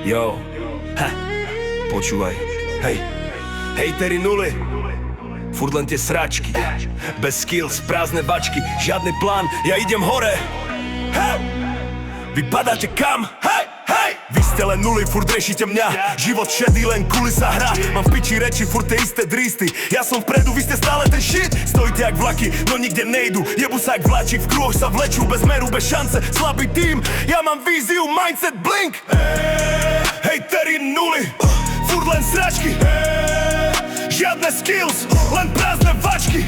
Jo, počúvaj. Hej, hejteri nuly, furt len tie sračky. Bez skills, prázdne bačky, žiadny plán, ja idem hore. Hej, vy padáte kam? Hej, hej, vy ste len nuly, furt riešite mňa. Život šedý, len kulisa hra. Mám v piči reči, furt tie isté dristy. Ja som vpredu, vy ste stále ten shit. Stojíte jak vlaky, no nikde nejdu. Jebu sa jak vláčik, v kruhoch sa vlečú. Bez meru, bez šance, slabý tým. Ja mám víziu, mindset, blink. Hejteri nuly, furt len sračky. Žiadne skills, len prázdne vačky.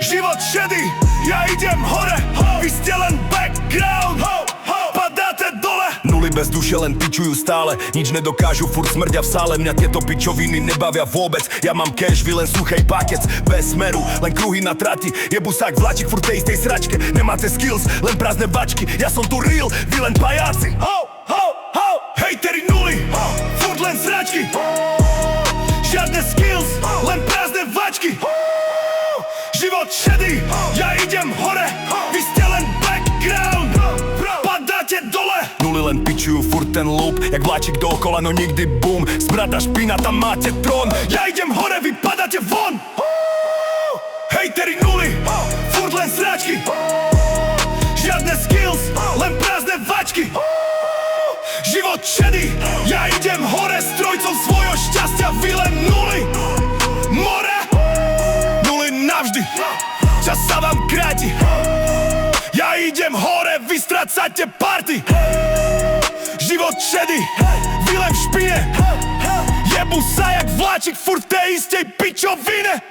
Život šedý, ja idem hore. Vy ste len background, padáte dole. Nuly bez duše len pičujú stále. Nič nedokážu, furt smrdia v sále. Mňa tieto pičoviny nebavia vôbec. Ja mám cash, vy len suchej pakec. Bez smeru, len kruhy na trati. Jebu sa jak vláčik, furt tej istej sračke. Nemáte skills, len prázdne bačky. Ja som tu real, vy len pajáci. Hejteri nuly, furt len sračky. Žiadne skills, len prázdne vačky. Život šedý, ja idem hore. Vy ste len background, padáte dole. Nuly len pičujú furt ten loop, jak vláčik dookola, no nikdy boom. Smrada špina, tam máte trón. Ja idem hore, vy padáte von. Hejteri nuly, furt len sračky. Žiadne skills, len prázdne vačky. Život šedý, ja idem hore. Strojcom svojho šťastia, vy len nuly. More, nuly navždy. Čas sa vám kráti. Ja idem hore, vy strácate party. Život šedý, vy len v špine. Jebu sa jak vláčik, furt tej istej pičovine.